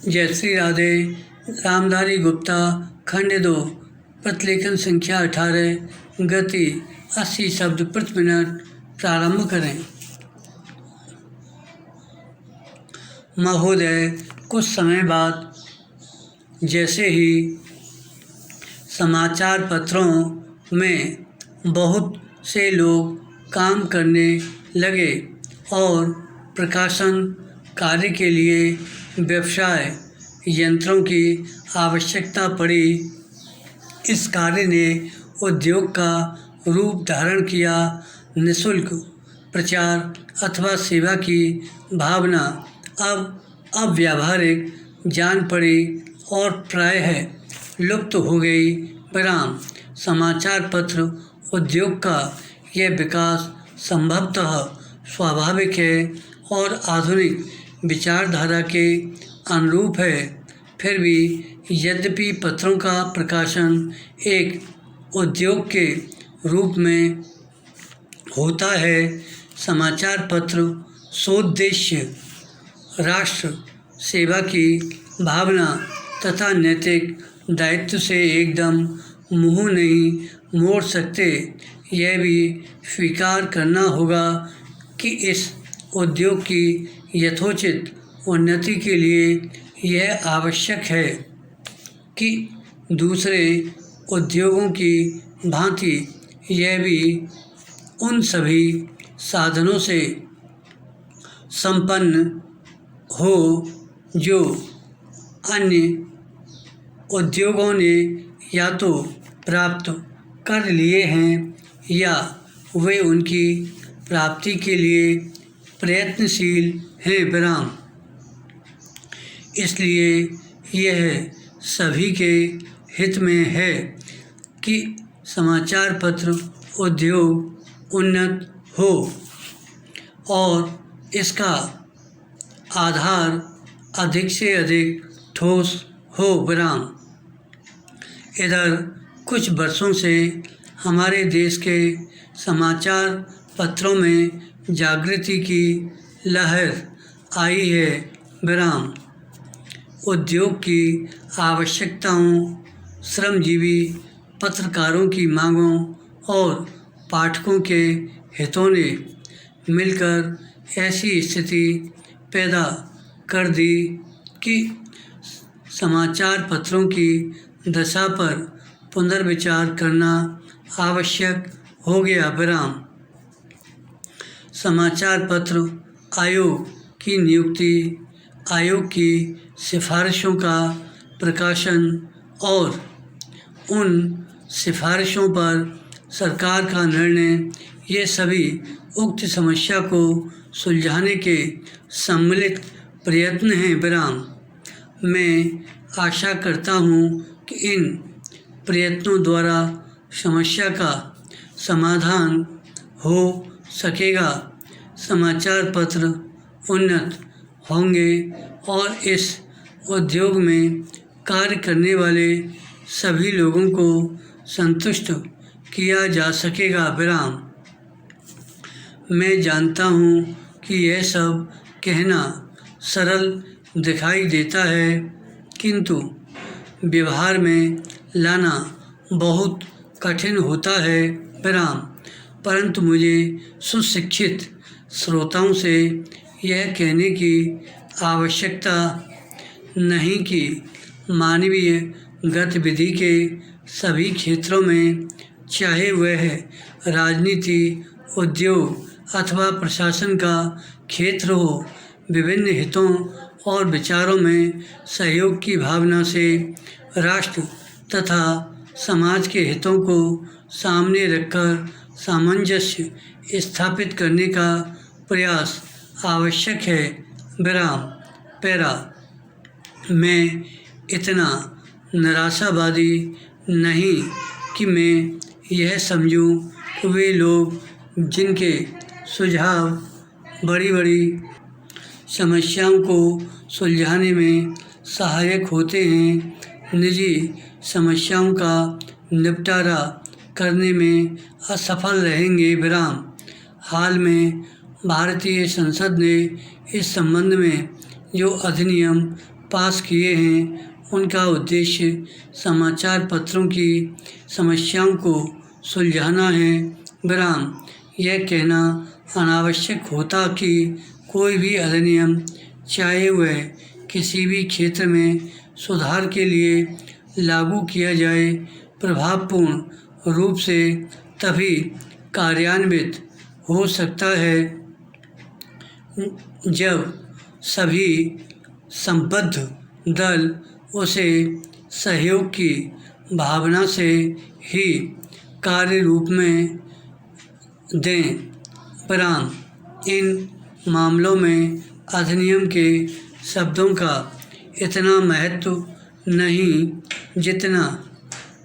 जय श्री राधे। रामधारी गुप्ता, खंड 2, प्रतिलेखन संख्या 18, गति 80 शब्द प्रति मिनट। प्रारंभ करें। महोदय, कुछ समय बाद जैसे ही समाचार पत्रों में बहुत से लोग काम करने लगे और प्रकाशन कार्य के लिए व्यवसाय यंत्रों की आवश्यकता पड़ी, इस कार्य ने उद्योग का रूप धारण किया। निःशुल्क प्रचार अथवा सेवा की भावना अब अव्यावहारिक जान पड़ी और प्रायः लुप्त हो गई। परिणाम, समाचार पत्र उद्योग का यह विकास संभवतः स्वाभाविक है और आधुनिक विचारधारा के अनुरूप है। फिर भी यद्यपि पत्रों का प्रकाशन एक उद्योग के रूप में होता है, समाचार पत्र सोद्देश्य राष्ट्र सेवा की भावना तथा नैतिक दायित्व से एकदम मुँह नहीं मोड़ सकते। यह भी स्वीकार करना होगा कि इस उद्योग की यथोचित उन्नति के लिए यह आवश्यक है कि दूसरे उद्योगों की भांति यह भी उन सभी साधनों से संपन्न हो जो अन्य उद्योगों ने या तो प्राप्त कर लिए हैं या वे उनकी प्राप्ति के लिए प्रयत्नशील हैं। विराम, इसलिए यह सभी के हित में है कि समाचार पत्र उद्योग उन्नत हो और इसका आधार अधिक से अधिक ठोस हो। विराम, इधर कुछ वर्षों से हमारे देश के समाचार पत्रों में जागृति की लहर आई है। विराम, उद्योग की आवश्यकताओं, श्रमजीवी पत्रकारों की मांगों और पाठकों के हितों ने मिलकर ऐसी स्थिति पैदा कर दी कि समाचार पत्रों की दशा पर पुनर्विचार करना आवश्यक हो गया। विराम, समाचार पत्र आयोग की नियुक्ति, आयोग की सिफारिशों का प्रकाशन और उन सिफारिशों पर सरकार का निर्णय, ये सभी उक्त समस्या को सुलझाने के सम्मिलित प्रयत्न हैं। विराम, मैं आशा करता हूँ कि इन प्रयत्नों द्वारा समस्या का समाधान हो सकेगा, समाचार पत्र उन्नत होंगे और इस उद्योग में कार्य करने वाले सभी लोगों को संतुष्ट किया जा सकेगा। विराम, मैं जानता हूँ कि यह सब कहना सरल दिखाई देता है, किंतु व्यवहार में लाना बहुत कठिन होता है। विराम, परंतु मुझे सुशिक्षित श्रोताओं से यह कहने की आवश्यकता नहीं कि मानवीय गतिविधि के सभी क्षेत्रों में, चाहे वह राजनीति, उद्योग अथवा प्रशासन का क्षेत्र हो, विभिन्न हितों और विचारों में सहयोग की भावना से राष्ट्र तथा समाज के हितों को सामने रखकर सामंजस्य स्थापित करने का प्रयास आवश्यक है। विराम, पैरा, मैं इतना निराशावादी नहीं कि मैं यह समझूं कि वे लोग जिनके सुझाव बड़ी बड़ी समस्याओं को सुलझाने में सहायक होते हैं, निजी समस्याओं का निपटारा करने में असफल रहेंगे। विराम, हाल में भारतीय संसद ने इस संबंध में जो अधिनियम पास किए हैं उनका उद्देश्य समाचार पत्रों की समस्याओं को सुलझाना है। विराम। यह कहना अनावश्यक होता कि कोई भी अधिनियम, चाहे वह किसी भी क्षेत्र में सुधार के लिए लागू किया जाए, प्रभावपूर्ण रूप से तभी कार्यान्वित हो सकता है जब सभी संबद्ध दल उसे सहयोग की भावना से ही कार्य रूप में दें। विराम। इन मामलों में अधिनियम के शब्दों का इतना महत्व नहीं जितना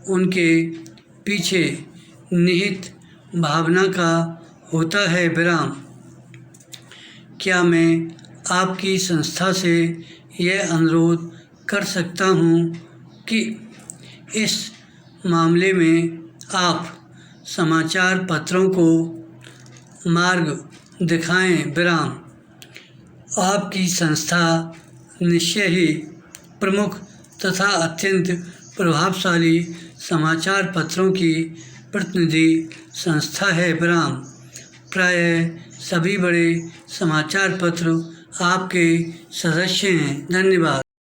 उनके पीछे निहित भावना का होता है। विराम। क्या मैं आपकी संस्था से यह अनुरोध कर सकता हूँ कि इस मामले में आप समाचार पत्रों को मार्ग दिखाएं। विराम। आपकी संस्था निश्चय ही प्रमुख तथा अत्यंत प्रभावशाली समाचार पत्रों की प्रतिनिधि संस्था है। विराम। प्रायः सभी बड़े समाचार पत्र आपके सदस्य हैं। धन्यवाद।